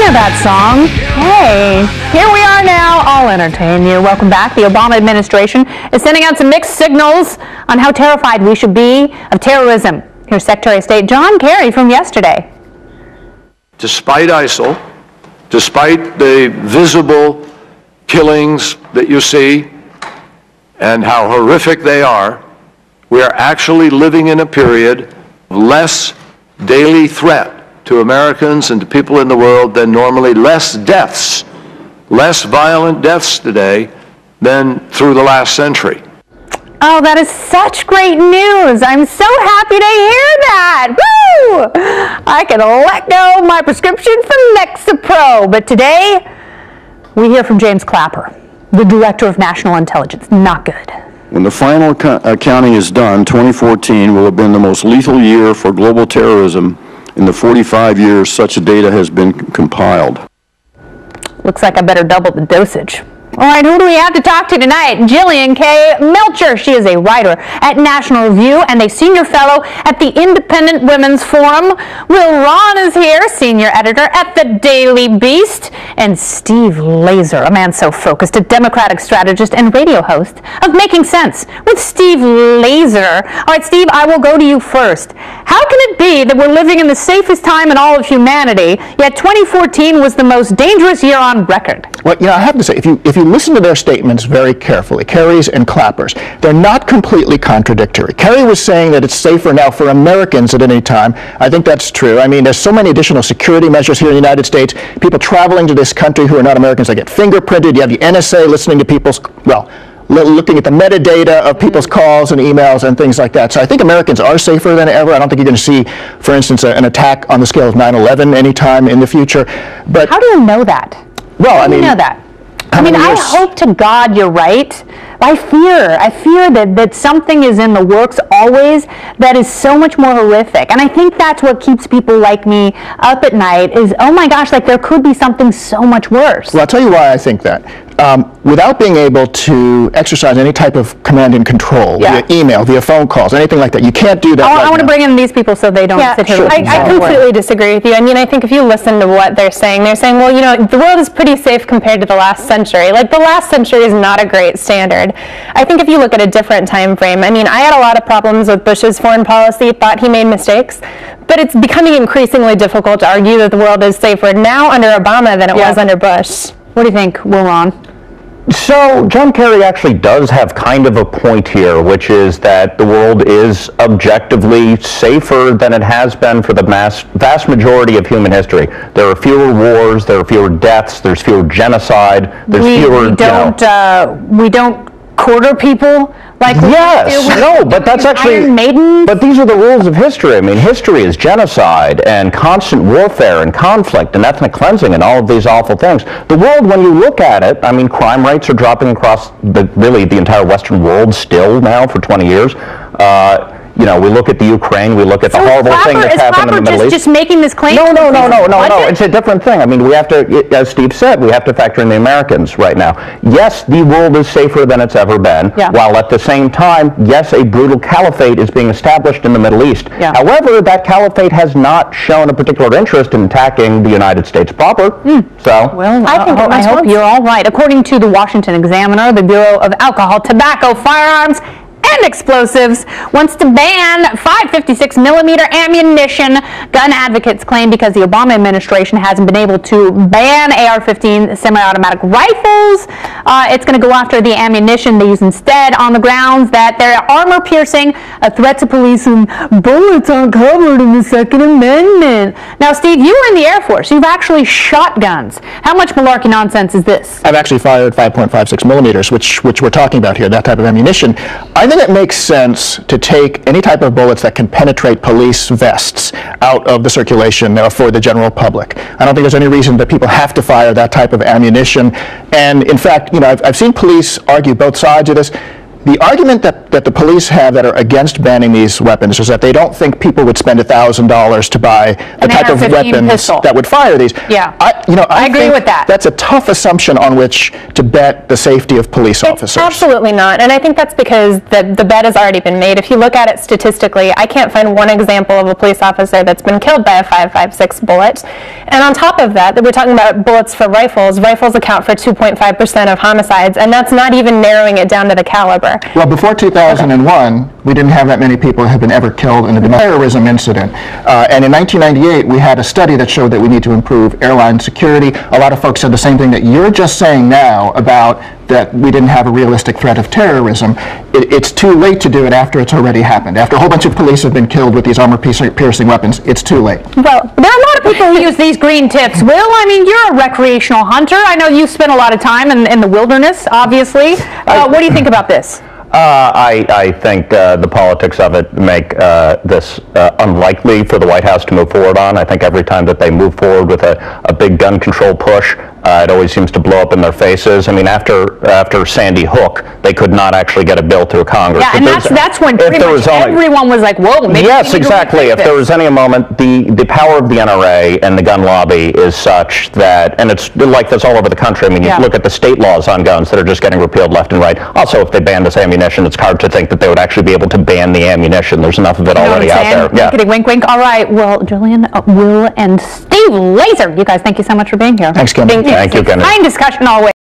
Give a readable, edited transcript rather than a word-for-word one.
hear that song. Hey, here we are now. I'll entertain you. Welcome back. The Obama administration is sending out some mixed signals on how terrified we should be of terrorism. Here's Secretary of State John Kerry from yesterday. Despite ISIL, despite the visible killings that you see and how horrific they are, we are actually living in a period of less daily threat to Americans and to people in the world than normally, less deaths, less violent deaths today than through the last century. Oh, that is such great news. I'm so happy to hear that. Woo! I can let go of my prescription for Lexapro. But today, we hear from James Clapper, the Director of National Intelligence. Not good. When the final accounting is done, 2014 will have been the most lethal year for global terrorism in the 45 years such data has been compiled. Looks like I better double the dosage. All right, who do we have to talk to tonight? Jillian K. Melchior. She is a writer at National Review and a senior fellow at the Independent Women's Forum. Will Rahn is here, senior editor at the Daily Beast. And Steve Laser, a man so focused, a Democratic strategist and radio host of Making Sense with Steve Laser. All right, Steve, I will go to you first. How can it be that we're living in the safest time in all of humanity, yet 2014 was the most dangerous year on record? Well, you know, I have to say, if you listen to their statements very carefully, Kerry's and Clapper's, they're not completely contradictory. Kerry was saying that it's safer now for Americans at any time. I think that's true. I mean, there's so many additional security measures here in the United States. People traveling to this country who are not Americans, they get fingerprinted. You have the NSA listening to people's, well, looking at the metadata of people's calls and emails and things like that. So I think Americans are safer than ever. I don't think you're going to see, for instance, an attack on the scale of 9/11 anytime in the future. But how do you know that? Well, I mean, know that. I mean, I hope to God you're right. I fear that something is in the works always that is so much more horrific. And I think that's what keeps people like me up at night is, oh my gosh, like there could be something so much worse. Well, I'll tell you why I think that. Without being able to exercise any type of command and control, via email, via phone calls, anything like that, you can't do that. I want to bring in these people so they don't sit here. Sure. I completely disagree with you. I mean, I think if you listen to what they're saying, well, you know, the world is pretty safe compared to the last century. Like, the last century is not a great standard. I think if you look at a different time frame, I mean, I had a lot of problems with Bush's foreign policy, thought he made mistakes, but it's becoming increasingly difficult to argue that the world is safer now under Obama than it was under Bush. What do you think, Will Rahn? So John Kerry actually does have kind of a point here, which is that the world is objectively safer than it has been for the vast majority of human history. There are fewer wars, there are fewer deaths, there's fewer genocide, there's fewer. We don't quarter people like but that's actually Iron Maiden. But these are the rules of history. I mean, history is genocide and constant warfare and conflict and ethnic cleansing and all of these awful things. The world, when you look at it, I mean, crime rates are dropping across really the entire Western world still now for 20 years. You know, we look at the Ukraine, we look at the horrible thing that's happening in the Middle East. Just making this claim? No. It's a different thing. I mean, we have to, as Steve said, we have to factor in the Americans right now. Yes, the world is safer than it's ever been, while at the same time, yes, a brutal caliphate is being established in the Middle East. However, that caliphate has not shown a particular interest in attacking the United States proper. So, well, I hope you're all right. According to the Washington Examiner, the Bureau of Alcohol, Tobacco, Firearms, and Explosives wants to ban 5.56 millimeter ammunition. Gun advocates claim because the Obama administration hasn't been able to ban AR-15 semi-automatic rifles, it's going to go after the ammunition they use instead on the grounds that they're armor-piercing, a threat to police, and bullets aren't covered in the Second Amendment. Now, Steve, you were in the Air Force. You've actually shot guns. How much malarkey nonsense is this? I've actually fired 5.56 millimeters, which we're talking about here, that type of ammunition. I think it makes sense to take any type of bullets that can penetrate police vests out of the circulation for the general public. I don't think there's any reason that people have to fire that type of ammunition. And in fact, you know, I've seen police argue both sides of this. The argument that the police have that are against banning these weapons is that they don't think people would spend $1,000 to buy the type of weapons pistol that would fire these. Yeah. I agree with that. That's a tough assumption on which to bet the safety of police officers. Absolutely not. And I think that's because the bet has already been made. If you look at it statistically, I can't find one example of a police officer that's been killed by a .556 bullet. And on top of that, we're talking about bullets for rifles. Rifles account for 2.5% of homicides, and that's not even narrowing it down to the caliber. Well, before 2001, we didn't have that many people who have been ever killed in a terrorism incident. And in 1998, we had a study that showed that we need to improve airline security. A lot of folks said the same thing that you're just saying now about that we didn't have a realistic threat of terrorism. It's too late to do it after it's already happened. After a whole bunch of police have been killed with these armor-piercing weapons, it's too late. Well, there are a lot of people who use these green tips. Will, I mean, you're a recreational hunter. I know you spent a lot of time in the wilderness, obviously. What do you think about this? I think the politics of it make this unlikely for the White House to move forward on. I think every time that they move forward with a big gun control push, it always seems to blow up in their faces. I mean, after Sandy Hook, they could not actually get a bill through Congress. Yeah, and that's when pretty much everyone was like, whoa, maybe yes, exactly. If there was any moment, the power of the NRA and the gun lobby is such that, and it's like this all over the country. I mean, you look at the state laws on guns that are just getting repealed left and right. Also, if they ban this ammunition, it's hard to think that they would actually be able to ban the ammunition. There's enough of it already out there. Yeah. Wink, wink. All right. Well, Jillian, Will, and Steve Laser, you guys, thank you so much for being here. Thanks, Kim. Thank you, Kennedy. Fine discussion always.